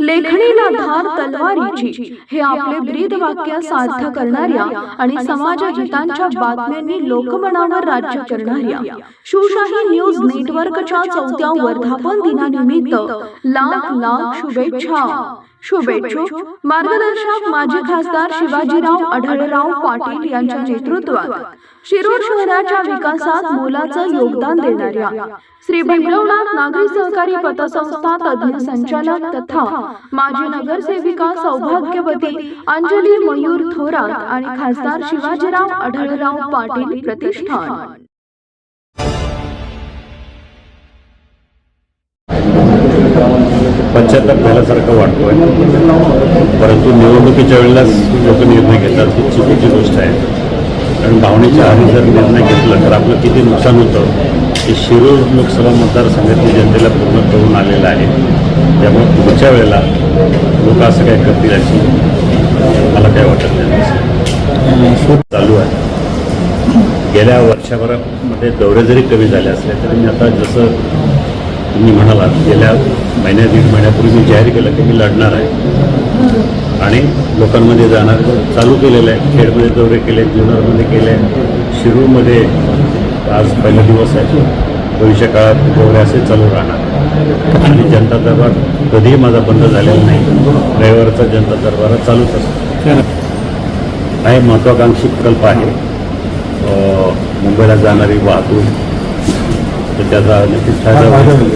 लेखणीला धार तलवारीची हे आपले ब्रीद वाक्य सार्थ करणाऱ्या आणि समाज हितांच्या बातम्यांनी लोकमनावर राज्य करणाऱ्या शिवशाही न्यूज नेटवर्कच्या 4थ्या वर्धापन दिनानिमित्त लाख लाख शुभेच्छा। शुभेच्छुक मार्गदर्शक माजी खासदार शिवाजीराव आढळराव पाटील यांच्या नेतृत्वात शिरूर शहराच्या विकासात मोलाचं योगदान देणाऱ्या श्री भैरवनाथ नागरी सहकारी पतसंस्था तज्ञ संचालक तथा माजी नगरसेविका सौभाग्यवती अंजली मयूर थोरात आणि खासदार शिवाजीराव आढळराव पाटील प्रतिष्ठान। पश्चाताप झाल्यासारखं वाटतोय, परंतु निवडणुकीच्या वेळेलाच लोक निर्णय घेतात ही चुकीची गोष्ट आहे। कारण भावनेच्या आधी जर निर्णय घेतला तर आपलं किती नुकसान होतं हे शिरूर लोकसभा मतदारसंघातील जनतेला पूर्ण कळून आलेलं आहे। त्यामुळे पुढच्या वेळेला लोक असं काय करतील अशी मला काय वाटत नाही। चालू आहे। गेल्या वर्षभरामध्ये दौरे जरी कमी झाले असले तरी मी आता जसं तुम्ही म्हणालात गेल्या दीड महिन्यापूर्वी मी जाहीर केलं की मी लढणार आहे आणि लोकांमध्ये जाणार चालू केलेलं आहे। खेडमध्ये दौरे केले, जुन्नरमध्ये केले, शिरूरमध्ये आज पहिला दिवस आहे। भविष्य काळात दौरे असे चालू राहणार आणि जनता दरबार कधीही माझा बंद झालेला नाही। रविवारचा जनता दरबार चालूच असतो। हा एक महत्त्वाकांक्षी प्रकल्प आहे। मुंबईला जाणारी वाहतूक तर त्याचा नक्कीच फायदा होईल।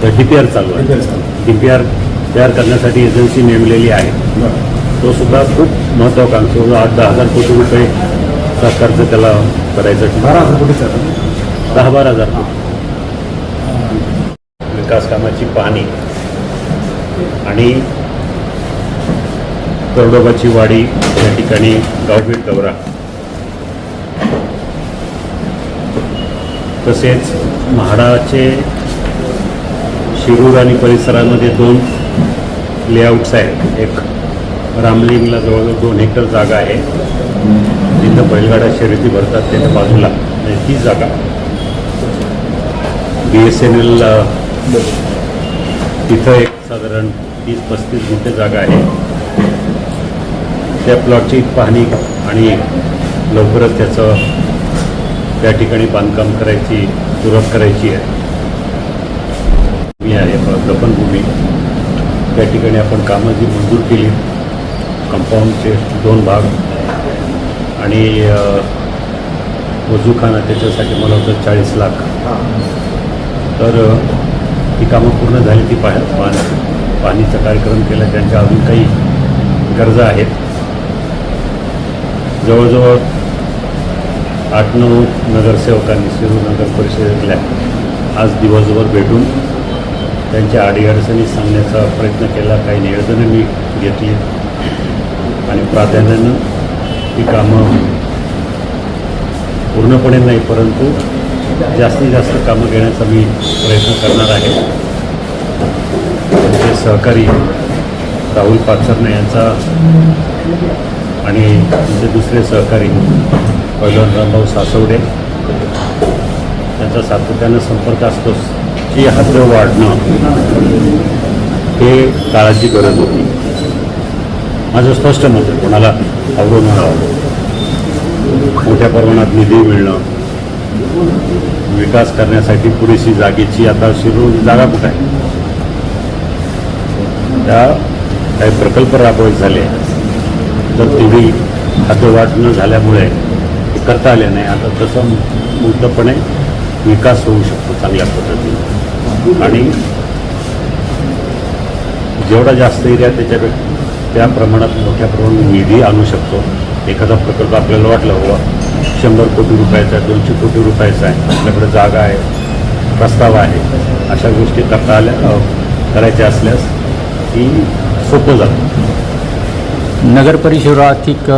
तर DPR चालू आहे। DPR तयार करण्यासाठी एजन्सी नेमलेली आहे। तो सुद्धा खूप महत्त्वाकांक्षी 8-10 हजार कोटी रुपये सरकारचं त्याला करायचं। 10-12 हजार कोटी विकास कामाची पाहणी आणि करोडोबाची वाडी या ठिकाणी गावभेट दौरा, तसेच म्हाडाचे शिरूर आणि परिसरामध्ये 2 लेआउट्स आहेत। एक रामलिंगला जवळजवळ 2 हेक्टर जागा आहे, जिथं बैलगाड्या शर्यती भरतात त्याच्या बाजूला ती जागा BSNL तिथं एक साधारण 30-35 गुंठे जागा आहे। त्या प्लॉटची पाहणी आणि लवकरच त्याचं त्या ठिकाणी बांधकाम करायची सुरुवात करायची आहे। मी आहे दफनभूमी, त्या ठिकाणी आपण कामं जी मंजूर केली, कंपाऊंडचे 2 भाग आणि वजूखाना त्याच्यासाठी मला होतं 40 लाख। तर ती कामं पूर्ण झाली, ती पाहणीचा कार्यक्रम केला। त्यांच्या अजून काही गरजा आहेत। जवळजवळ 8-9 नगरसेवकांनी शिरूर नगर परिषदेतल्या आज दिवसभर भेटून त्यांच्या अडीअडचणी सांगण्याचा प्रयत्न केला। काही निवेदनं मी घेतली आणि प्राधान्यानं ही कामं पूर्णपणे नाही परंतु जास्तीत जास्त कामं घेण्याचा मी प्रयत्न करणार आहे। त्यांचे सहकारी राहुल पाचरणे यांचा आणि त्यांचे दुसरे सहकारी पहिलवान रामभाऊ सासवडे त्यांचा सातत्यानं संपर्क असतोच की हद्द वाढणं हे काळाची गरज होती। माझं स्पष्ट मत आहे, कोणाला आवडून मोठ्या प्रमाणात निधी मिळणं, विकास करण्यासाठी पुरेशी जागेची आता शिरूर जागा कुठं आहे? त्या काही प्रकल्प राबवत झाले तर तेही हद्दवाढ न झाल्यामुळे ते करता आले नाही। आता तसं मुक्तपणे विकास होऊ शकतो चांगल्या पद्धतीने आणि जेवढा जास्त एरिया त्या प्रमाणात मोठ्या प्रमाणात निधी आणू शकतो। एखादा प्रकल्प आपल्याला वाटला बाबा 100 कोटी रुपयाचा आहे, 200 कोटी रुपयाचा आहे, आपल्याकडे जागा आहे, प्रस्ताव आहे, अशा गोष्टी करता आल्या करायच्या असल्यास ती सोपं जातं। नगर परिषदेवर आर्थिक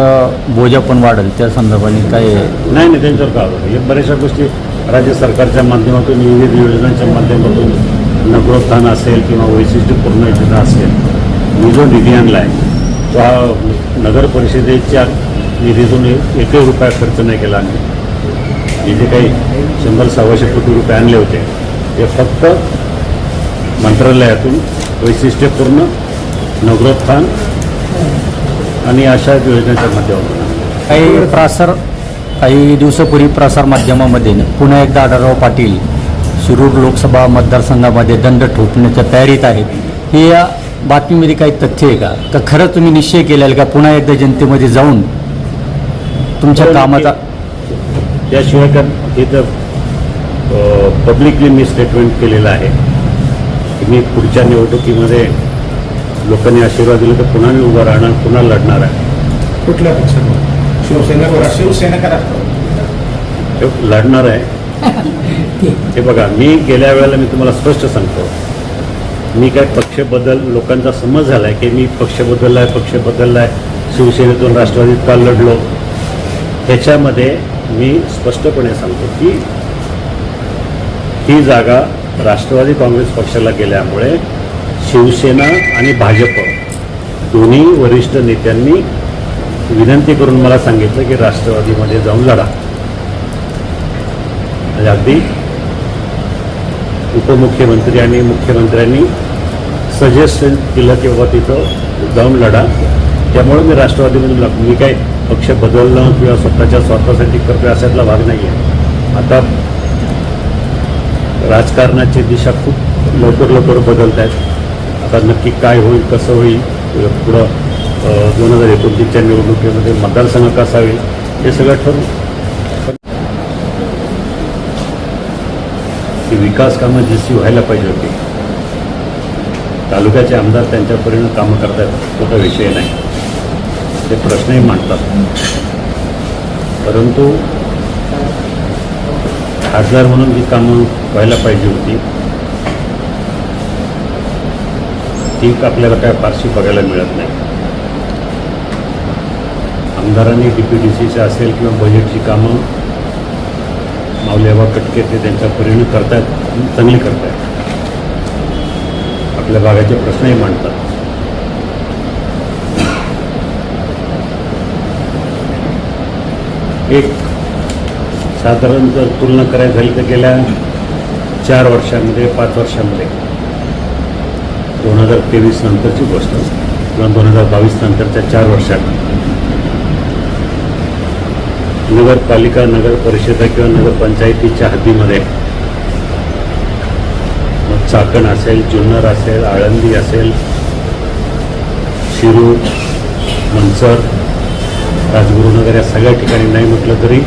बोजा पण वाढेल त्या संदर्भाने काय नाही त्यांच्यावर का हे बऱ्याचशा गोष्टी राज्य सरकारच्या माध्यमातून विविध योजनांच्या माध्यमातून नगरोत्थान असेल किंवा वैशिष्ट्यपूर्ण योजना असेल, मी जो निधी आणला आहे तो हा नगर परिषदेच्या निधीतून 1 रुपया खर्च नाही केला आम्ही। जे काही 100-125 कोटी रुपये आणले होते ते फक्त मंत्रालयातून वैशिष्ट्यपूर्ण नगरोत्थान आणि अशा योजनेच्या माध्यमातून काही दिवसापूर्वी प्रसारमाध्यमामध्ये पुन्हा एकदा आढळराव पाटील शिरूर लोकसभा मतदारसंघामध्ये दंड ठोकण्याच्या तयारीत आहेत. हे या बातमीमध्ये काही तथ्य आहे का खरं तुम्ही निश्चय केलेला आहे का पुन्हा एकदा जनतेमध्ये जाऊन तुमच्या कामाचा? त्याशिवाय का हे तर पब्लिकली मी स्टेटमेंट केलेलं आहे की मी पुढच्या निवडणुकीमध्ये लोकांनी आशीर्वाद दिला तर पुन्हा मी उभं राहणार, पुन्हा लढणार आहे. कुठल्या पक्षावर? शिवसेना का राष्ट्रवादी? लढणार आहे. हे बघा, मी गेल्या वेळेला मी तुम्हाला स्पष्ट सांगतो, मी काय पक्ष बदल, लोकांचा समज झाला आहे की मी पक्ष बदलला आहे, शिवसेनेतून राष्ट्रवादीत का लढलो. त्याच्यामध्ये मी स्पष्टपणे सांगतो की ही जागा राष्ट्रवादी काँग्रेस पक्षाला गेल्यामुळे शिवसेना आणि भाजप दोन्ही वरिष्ठ नेत्यांनी विनंती करून मला सांगितलं की राष्ट्रवादीमध्ये जाऊन लढा. म्हणजे अगदी उपमुख्यमंत्री आणि मुख्यमंत्र्यांनी सजेशन केलं की बाबा तिथं जाऊन लढा. त्यामुळे मी राष्ट्रवादीमध्ये मी काय पक्ष बदलणं किंवा स्वतःच्या स्वार्थासाठी करतो अशातला भाग नाही आहे. आता राजकारणाची दिशा खूप लवकर बदलत आहेत. आता नक्की काय होईल, कसं होईल, पुढं 2029च्या निवडणुकीमध्ये मतदारसंघ कसा होईल हे सगळं ठरवून की विकास कामं जशी व्हायला पाहिजे होती, तालुक्याचे आमदार त्यांच्या परीनं कामं करतात, तो काही विषय नाही, ते प्रश्नही मांडतात. परंतु खासदार म्हणून जी कामं व्हायला पाहिजे होती ती आपल्याला काय फारशी बघायला मिळत नाही. आमदारांनी DPDCचे असेल किंवा बजेटची कामं माऊलीआबा कटके ते त्यांच्या परीने करतायत, चांगली करतायत, आपल्या भागाचे प्रश्नही मांडतात. एक साधारण जर तुलना करायची झाली तर गेल्या 4 वर्षामध्ये 5 वर्षामध्ये 2023 नंतरची गोष्ट किंवा 2022 नंतरच्या 4 वर्षात नगरपालिका, नगर परिषदा किंवा नगरपंचायतीच्या हद्दीमध्ये मग चाकण असेल, जुन्नर असेल, आळंदी असेल, शिरूर, मंचर, राजगुरुनगर या सगळ्या ठिकाणी नाही म्हटलं तरी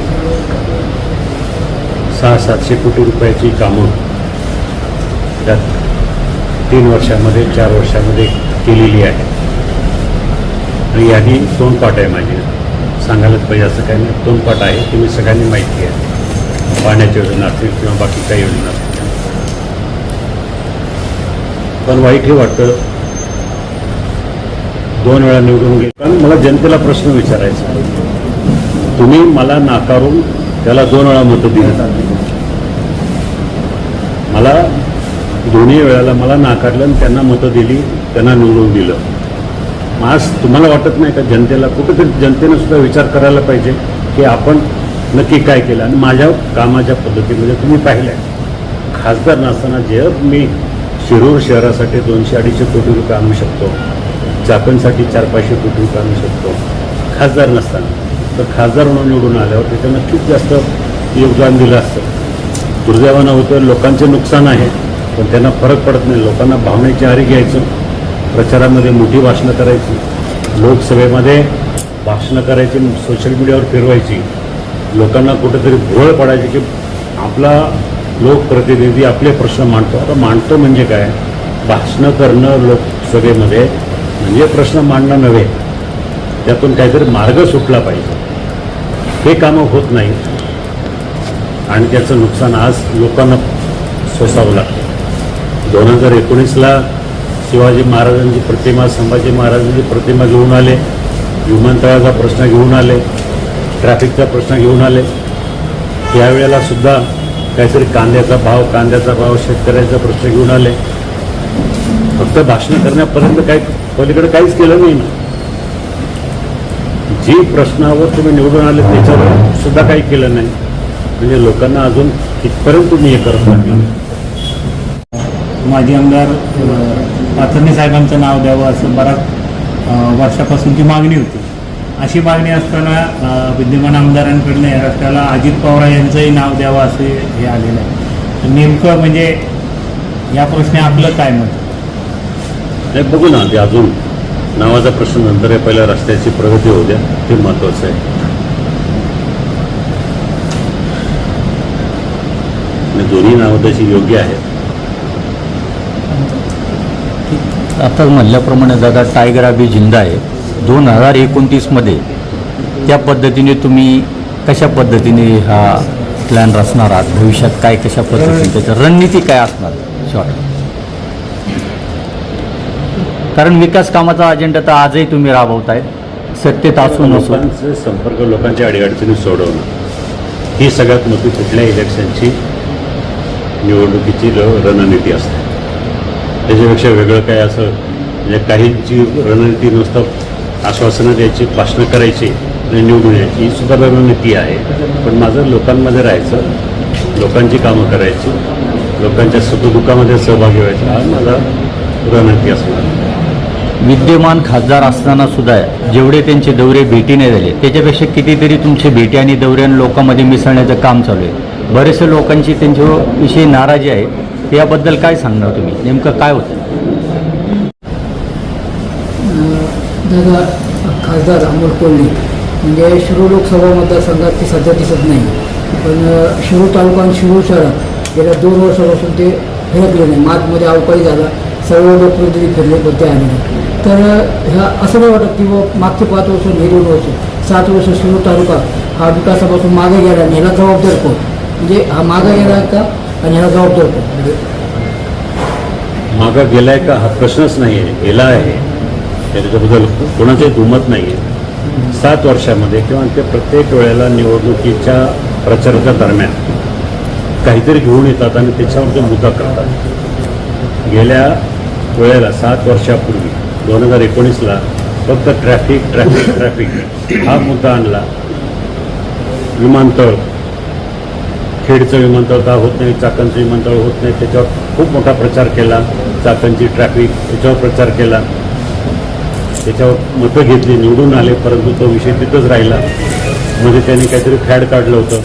600-700 कोटी रुपयाची कामं त्यात 3 वर्षामध्ये 4 वर्षामध्ये केलेली आहे. आणि यादी तोंडपाठ आहे माझी, सांगायलाच पाहिजे असं काही नाही, तोंडपाठ आहे, तुम्ही सगळ्यांनी माहिती आहे. पाण्याच्या योजना असतील किंवा बाकी काही योजना असतील. पण वाईट हे वाटतं 2 वेळा निवडून गेले. कारण मला जनतेला प्रश्न विचारायचा, तुम्ही मला नाकारून त्याला 2 वेळा मतं दिली, मला दोन्ही वेळेला मला नाकारलं आणि त्यांना मतं दिली, त्यांना निवडून दिलं. मग आज तुम्हाला वाटत नाही का जनतेला कुठेतरी जनतेनं सुद्धा विचार करायला पाहिजे की आपण नक्की काय केलं. आणि माझ्या कामाच्या पद्धतीमध्ये तुम्ही पाहिलं आहे, खासदार नसताना जे मी शिरूर शहरासाठी 200-250 कोटी रुपये आणू शकतो, चाकणसाठी 400-500 कोटी रुपये आणू शकतो खासदार नसताना, तर खासदार म्हणून निवडून आल्यावर तिथं नक्कीच जास्त योगदान दिलं असतं. दुर्दैवानं होतं, लोकांचे नुकसान आहे, पण त्यांना फरक पडत नाही. लोकांना भावनेची आहारी घ्यायचं, प्रचारामध्ये मोठी भाषणं करायची, लोकसभेमध्ये भाषणं करायची, सोशल मीडियावर फिरवायची, लोकांना कुठेतरी भोळ पडायची की आपला लोकप्रतिनिधी आपले प्रश्न मांडतो. आता मांडतो म्हणजे काय, भाषणं करणं लोकसभेमध्ये म्हणजे प्रश्न मांडणं नव्हे, त्यातून काहीतरी मार्ग सुटला पाहिजे. हे कामं होत नाही आणि त्याचं नुकसान आज लोकांना सोसावं लागतं. 2019ला शिवाजी महाराजांची प्रतिमा, संभाजी महाराजांची प्रतिमा घेऊन आले, विमानतळाचा प्रश्न घेऊन आले, ट्रॅफिकचा प्रश्न घेऊन आले. त्यावेळेला सुद्धा काहीतरी कांद्याचा भाव, शेतकऱ्याचा प्रश्न घेऊन आले. फक्त भाषण करण्यापर्यंत काही पलीकडे काहीच केलं नाही ना. जी प्रश्नावर तुम्ही निवडून आले त्याच्यावर सुद्धा काही केलं नाही, म्हणजे लोकांना अजून कितपर्यंत तुम्ही हे करत नाही. माजी आमदार पाथर्णे साहेबांचं नाव द्यावं असं बराच वर्षापासूनची मागणी होती. अशी मागणी असताना विद्यमान आमदारांकडनं या रस्त्याला अजित पवार यांचंही नाव द्यावं असे हे आलेलं आहे. तर नेमकं म्हणजे या प्रश्नी आपलं काय मत? नाही, बघू ना, ते अजून नावाचा प्रश्न नंतर आहे. पहिल्या रस्त्याची प्रगती होऊ द्या, ते महत्त्वाचं आहे. आणि दोन्ही नावं तशी योग्य आहेत. आता म्हणल्याप्रमाणे दादा टायगर अभी जिंदा आहे. 2029मध्ये त्या पद्धतीने तुम्ही कशा पद्धतीने हा प्लॅन रचणार आहात? भविष्यात काय कशा पद्धतीने त्याचं रणनीती काय असणार शॉर्ट? कारण विकास कामाचा अजेंडा तर आजही तुम्ही राबवताय, सत्तेत असून नसून. लोकांचे संपर्क, लोकांच्या अडीअडचणी सोडवणं ही सगळ्यात मोठी कुठल्या इलेक्शनची निवडणुकीची रणनीती असते. त्याच्यापेक्षा वेगळं काय असं म्हणजे काहींची रणनीती नुसतं आश्वासनं द्यायची, भाषणं करायची आणि निवडून यायची, ही सुद्धा रणनीती आहे. पण माझं लोकांमध्ये राहायचं, लोकांची कामं करायची, लोकांच्या सुखदुःखामध्ये सहभागी व्हायचं, हा माझा रणनीती असणार. विद्यमान खासदार असताना सुद्धा जेवढे त्यांचे दौरे भेटीने झाले त्याच्यापेक्षा कितीतरी तुमचे भेटी आणि दौऱ्याने लोकांमध्ये मिसळण्याचं काम चालू आहे. बरेचसे लोकांची त्यांच्याविषयी नाराजी आहे. याबद्दल काय सांगणार तुम्ही? नेमकं काय होतं? दादा, खासदार अमोल कोल्हे म्हणजे शिरूर लोकसभा मतदारसंघात ते सध्या दिसत नाही, पण शिरूर तालुका आणि शिरूर शहरात गेल्या 2 वर्षापासून ते फिरकले नाही. मार्चमध्ये अवकाळी झाला, सर्व लोकप्रतिनिधी फिरले पण ते आले नाही. तर ह्या असं नाही वाटत की मागचे 5 वर्ष, हे 2 वर्ष, 7 वर्ष शिरूर तालुका हा विकासापासून मागे गेला आणि ह्याला जबाबदार कोण? म्हणजे हा मागे गेला का आणि ह्याला जबाबदार कोण? म्हणजे मागं गेलाय का हा प्रश्नच नाही आहे, गेला आहे त्याच्याबद्दल कोणाचंही दुमत नाही आहे. 7 वर्षामध्ये किंवा ते प्रत्येक वेळेला निवडणुकीच्या प्रचाराच्या दरम्यान काहीतरी घेऊन येतात आणि त्याच्यावर ते मुद्दा करतात. गेल्या वेळेला 7 वर्षापूर्वी 2019ला फक्त ट्रॅफिक हा मुद्दा आणला. विमानतळ, खेडचं विमानतळ का होत नाही, चाकणचं विमानतळ होत नाही, त्याच्यावर खूप मोठा प्रचार केला. चाकणची ट्रॅफिक त्याच्यावर प्रचार केला, त्याच्यावर मतं घेतली, निवडून आले. परंतु तो विषय तिथंच राहिला. मध्ये त्यांनी काहीतरी फॅड काढलं होतं,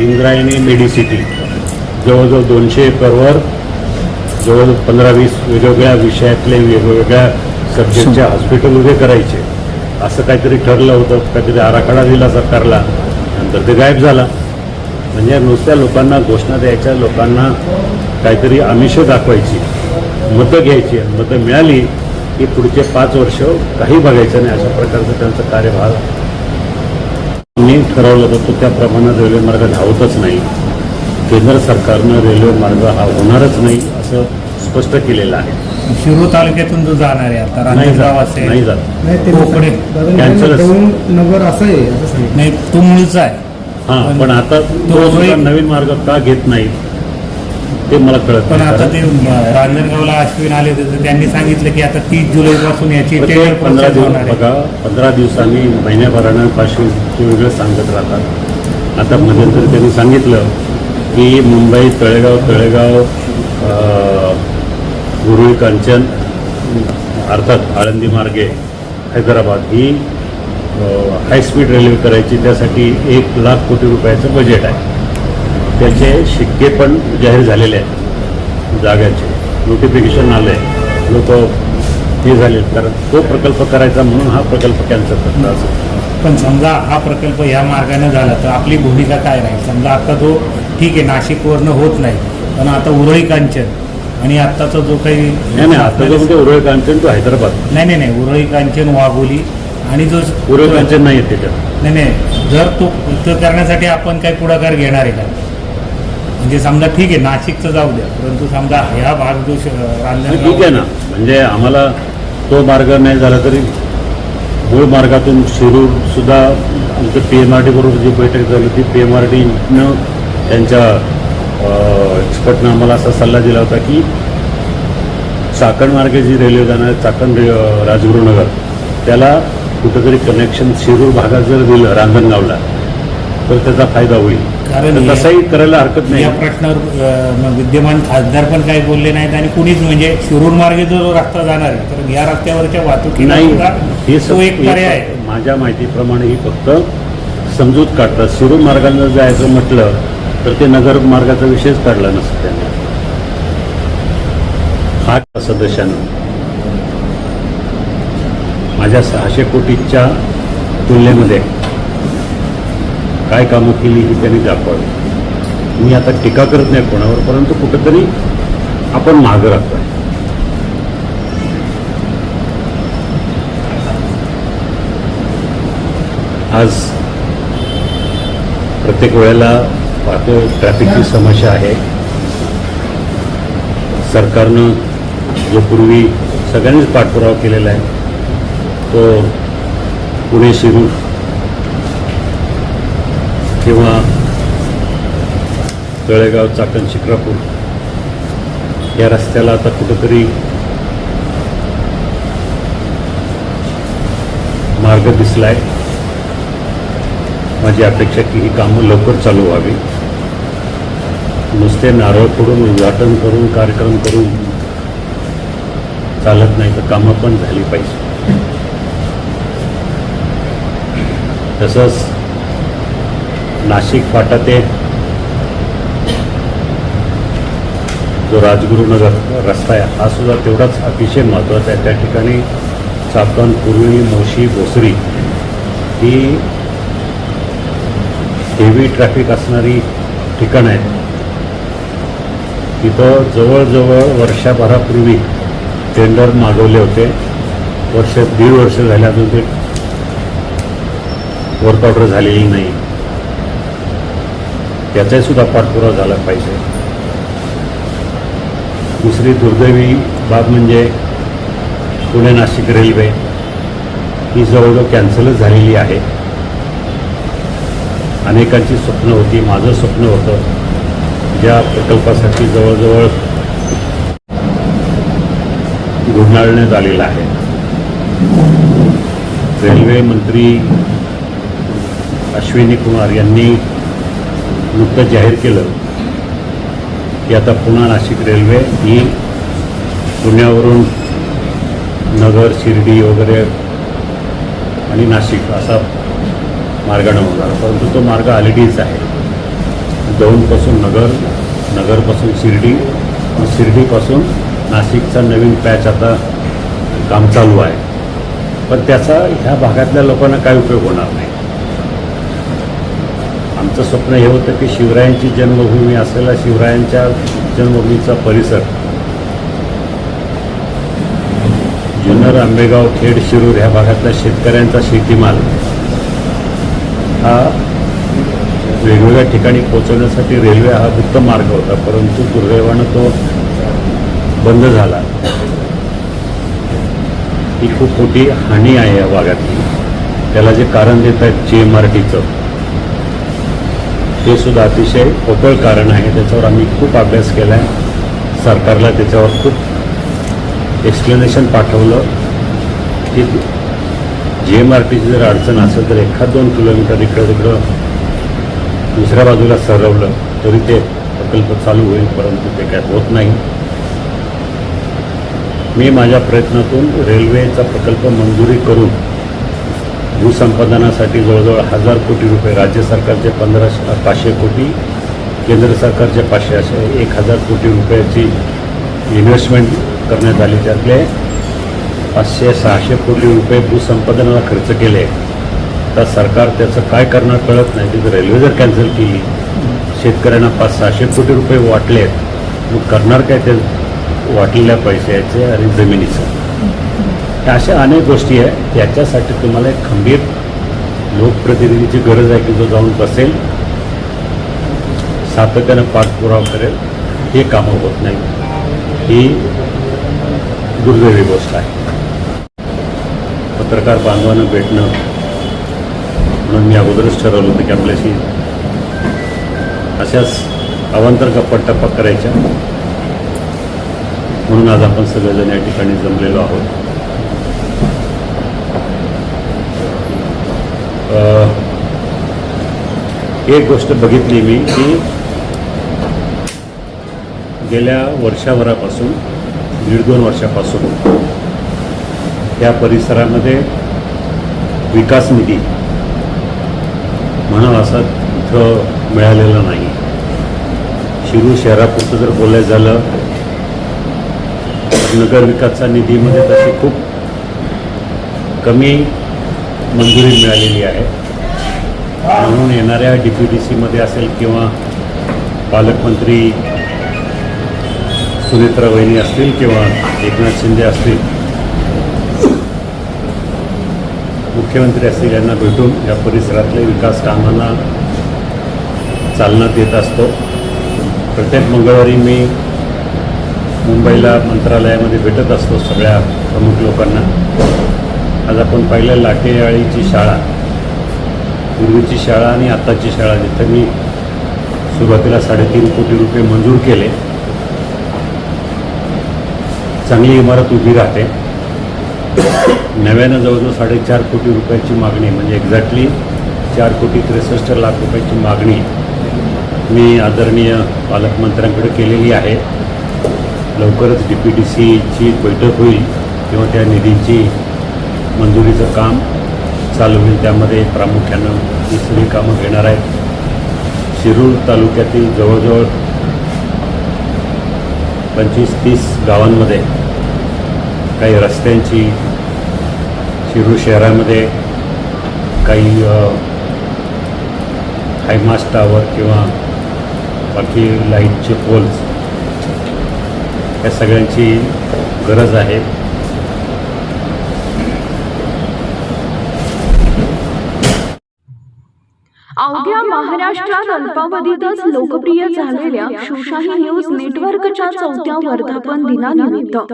इंद्रायणी मेडिसिटी, जवळजवळ 200 एकरवर जवळजवळ 15-20 वेगवेगळ्या विषयातले वेगवेगळ्या सब्जेक्टचे हॉस्पिटल उभे करायचे, असं काहीतरी ठरलं होतं. काहीतरी आराखडा दिला सरकारला, नंतर ते गायब झाला. म्हणजे नुसत्या लोकांना घोषणा द्यायच्या, लोकांना काहीतरी आमिष दाखवायची, मतं घ्यायची, मतं मिळाली की पुढचे 5 वर्ष काही बघायचं नाही, अशा प्रकारचं त्यांचा कार्यभार मी ठरवलं होतं. त्याप्रमाणे रेल्वे मार्ग धावतच नाही. केंद्र सरकारनं रेल्वे मार्ग हा होणारच नाही असं स्पष्ट केलेलं आहे. शिरूर तालुक्यातून जो जाणार आहे आता नाही रांजणगाव जात, असेल, नाही जात. कोकडे कॅन्सलच. नगर असं आहे, असं सांगितलं. नाही, तो मूळचा आहे. हां, पण आता तो सुद्धा नवीन मार्ग का घेत नाही ते मला कळत पण आता नाही. ते रांजणगावला अश्विन आले होते तर त्यांनी सांगितलं की आता 30 जुलैपासून याची टेंडर प्रत्येक 15 प्रोसेस दिवस होणार आहे. बघा, 15 दिवसांनी, महिन्याभरानं पाचशे वेगळं सांगत राहतात. आता मध्यंतरी त्यांनी सांगितलं की मुंबई तळेगाव गुरुळी कांचन अर्थात आळंदी मार्गे हैदराबाद ही हायस्पीड रेल्वे करायची. त्यासाठी 1,00,000 कोटी रुपयाचं बजेट आहे. त्याचे शिक्के पण जाहीर झालेले आहेत, जागाचे नोटिफिकेशन आलं आहे. लोक हे झाले, कारण तो प्रकल्प करायचा म्हणून हा प्रकल्प कॅन्सल करतात. असं पण समजा हा प्रकल्प ह्या मार्गाने झाला तर आपली भूमिका काय राहील? समजा आता तो ठीक आहे नाशिकवरनं होत नाही, पण आता उरळी कांचन आणि आत्ताचा जो काही नाही, आता जो म्हणजे उरळ कांचन तो हैदराबाद, नाही उरळी कांचन, वाघोली आणि जो उरळ कांचन नाही आहे त्याच्यात. नाही जर तो करण्यासाठी आपण काही पुढाकार घेणार आहे का? म्हणजे समजा ठीक आहे नाशिकचं जाऊ द्या, परंतु समजा ह्या भाग जो रांजणगाव ठीक आहे ना, म्हणजे आम्हाला तो मार्ग नाही झाला तरी मूळ मार्गातून शिरूर सुद्धा आमचं PMRD बरोबर जी बैठक झाली ती PMRDनं त्यांच्या एक्सपर्टनं आम्हाला असा सल्ला दिला होता की चाकण मार्गे जी रेल्वे जाणार चाकण राजगुरुनगर त्याला कुठंतरी कनेक्शन शिरूर भागात जर दिलं रांजणगावला तर त्याचा फायदा होईल. कारण तर तसंही करायला हरकत नाही. या प्रश्नावर विद्यमान खासदार पण काही बोलले नाहीत आणि कुणीच म्हणजे शिरूर मार्गे जो रस्ता जाणार आहे तर या रस्त्यावरच्या वाहतुकीला नाही, सुद्धा हे तो एक पर्याय आहे. माझ्या माहितीप्रमाणे ही फक्त समजूत काढतात. शिरूर मार्गाने जायचं म्हटलं तर ते नगर मार्गाचा विषयच काढला नसतं त्यांनी. हा सदस्यानं माझ्या 600 कोटीच्या तुलनेमध्ये काय कामं केली ही त्यांनी दाखवावी. मी आता टीका करत नाही कोणावर, परंतु कुठंतरी आपण मागं राहतोय. आज प्रत्येक वेळेला पाहतो ट्रॅफिकची समस्या आहे. सरकारनं जो पूर्वी सगळ्यांनीच पाठपुरावा केलेला आहे तो पुणे शिरूर किंवा तळेगाव चाकण शिक्रापूर या रस्त्याला आता कुठंतरी मार्ग दिसलाय. माझी अपेक्षा की ही कामं लवकर चालू व्हावी. नुसते नारळ फोडून उद्घाटन करून कार्यक्रम करून चालत नाही, तर कामं पण झाली पाहिजे. तसंच नाशिक फाटा ते जो राजगुरुनगर रस्ता आहे हा सुद्धा तेवढाच अतिशय महत्त्वाचा आहे. त्या ठिकाणी चाकण, पूर्वी, मोशी, भोसरी ही हेवी ट्रॅफिक असणारी ठिकाणं आहेत. तिथं जवळजवळ वर्षभरापूर्वी टेंडर मागवले होते. दीड वर्ष झाले अजून ते वर्क ऑर्डर झालेली नाही. त्याचाही सुद्धा पाठपुरावा झाला पाहिजे. दुसरी दुर्दैवी बाब म्हणजे पुणे नाशिक रेल्वे ही जवळजवळ कॅन्सलच झालेली आहे. अनेकांची स्वप्न होती, माझं स्वप्न होतं ज्या प्रकल्पासाठी जवळजवळ गुंडाळण्यात आलेलं आहे. रेल्वे मंत्री अश्विनी कुमार यांनी नुकतं जाहीर केलं की आता पुणे नाशिक रेल्वे ही पुण्यावरून नगर, शिर्डी वगैरे आणि नाशिक असा मार्गाने होणार. परंतु तो मार्ग ऑलरेडीच आहे. दौंडपासून नगर, नगरपासून शिर्डी, शिर्डीपासून नाशिकचा नवीन पॅच आता काम चालू आहे. पण त्याचा ह्या भागातल्या लोकांना काय उपयोग होणार नाही. आमचं स्वप्न हे होतं की शिवरायांची जन्मभूमी असलेला शिवरायांच्या जन्मभूमीचा परिसर जुन्नर, आंबेगाव, खेड, शिरूर ह्या भागातल्या शेतकऱ्यांचा शेतीमाल हा वेगवेगळ्या ठिकाणी पोहोचवण्यासाठी रेल्वे हा उत्तम मार्ग होता. परंतु दुर्दैवानं तो बंद झाला. ही खूप मोठी हानी आहे या भागातली. त्याला जे कारण देत आहेत GMRTचं ते सुद्धा अतिशय पोकळ कारण आहे. त्याच्यावर आम्ही खूप अभ्यास केला आहे. सरकारला त्याच्यावर खूप एक्सप्लेनेशन पाठवलं की GMRTची जर अडचण असेल तर 1-2 किलोमीटर इकडं तिकडं दुसऱ्या बाजूला सरवलं तरी ते प्रकल्प चालू होईल. परंतु ते काय होत नाही. मी माझ्या प्रयत्नातून रेल्वेचा प्रकल्प मंजुरी करून भूसंपादनासाठी जवळजवळ 1000 कोटी रुपये, राज्य सरकारचे 500 कोटी, केंद्र सरकारचे 500 असे 1000 कोटी रुपयाची इन्व्हेस्टमेंट करण्यात आली. त्यातले 500-600 कोटी रुपये भूसंपादनाला खर्च केले. तर सरकार त्याचं काय करणार कळत नाही. तिथं रेल्वे जर कॅन्सल केली, शेतकऱ्यांना 500-600 कोटी रुपये वाटले, मग करणार काय ते वाटलेल्या पैशाचे आणि जमिनीचं. अशा अनेक गोष्टी आहे. याच्यासाठी तुम्हाला एक खंबीर लोकप्रतिनिधीची गरज आहे की जो जाऊन बसेल, सातत्यानं पाठपुरावा करेल. हे कामं होत नाही. ही दुर्दैवी गोष्ट आहे. पत्रकार बांधवांना भेटणं म्हणून मी अगोदरच ठरवलं होतं की आपल्याशी अशाच अवांतर गप्पा करायच्या. म्हणून आज आपण सगळेजण या ठिकाणी जमलेलो आहोत. एक गोष्ट बघितली मी की गेल्या वर्षभरापासून 1.5-2 वर्षापासून या परिसरामध्ये विकास निधी म्हणावा असा इथं मिळालेला नाही. शिरूर शहरापुरतं जर बोलायचं झालं तर नगर विकासच्या निधीमध्ये तशी खूप कमी मंजुरी मिळालेली आहे. म्हणून येणाऱ्या DPDCमध्ये असेल किंवा पालकमंत्री सुनेत्रा वहिनी असतील किंवा एकनाथ शिंदे असतील, मुख्यमंत्री असतील, यांना भेटून या परिसरातल्या विकास कामांना चालना देत असतो. प्रत्येक मंगळवारी मी मुंबईला मंत्रालयामध्ये भेटत असतो सगळ्या प्रमुख लोकांना. आज आपण पाहिलं लाटेआळीची शाळा, पूर्वीची शाळा आणि आत्ताची शाळा, जिथं मी सुरुवातीला 3.5 कोटी रुपये मंजूर केले. चांगली इमारत उभी राहते. नव्यानं जवळजवळ 4.5 कोटी रुपयाची मागणी, म्हणजे एक्झॅक्टली 4,63,00,000 रुपयाची मागणी मी आदरणीय पालकमंत्र्यांकडे केलेली आहे. लवकरच DPDCची बैठक होईल किंवा त्या निधीची मंजुरीचं काम चालू होईल. त्यामध्ये प्रामुख्यानं ही सगळी कामं घेणार आहेत. शिरूर तालुक्यातील जवळजवळ 25-30 गावांमध्ये काही रस्त्यांची, शिरूर शहरामध्ये काही हायमास्ट टावर किंवा बाकी लाईटचे पोल्स, या सगळ्यांची गरज आहे. अवघ्या महाराष्ट्रात अल्पावधीतच लोकप्रिय झालेल्या शिवशाही न्यूज नेटवर्कच्या 4थ्या वर्धापन दिनानिमित्त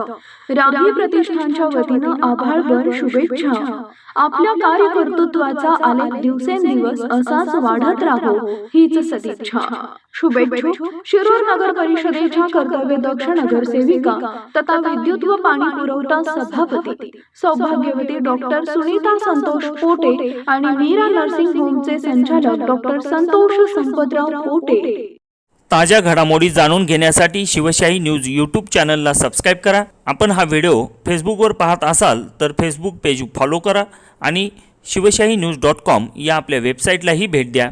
रावी प्रतिष्ठानच्या वतीनं आभाळभर शुभेच्छा. आपल्या कार्यकर्तृत्वाचा आलेख दिवसेंदिवस असाच वाढत राहो हीच सदिच्छा. शुभेच्छुक शिरूर नगर परिषदेच्या कर्तव्यदक्ष नगरसेविका तथा विद्युत व पाणी पुरवठा सभापती सौभाग्यवती डॉक्टर सुनीता संतोष पोटे आणि मीरा नर्सिंग होमचे संचालक डॉक्टर संतोष संपतराव पोटे. ताज्या घडामोडी जाणून घेण्यासाठी शिवशाही न्यूज यूट्यूब चॅनलला सबस्क्राईब करा. आपण हा व्हिडिओ फेसबुकवर पाहत असाल तर फेसबुक पेज फॉलो करा आणि शिवशाही न्यूज.com या आपल्या वेबसाईटलाही भेट द्या.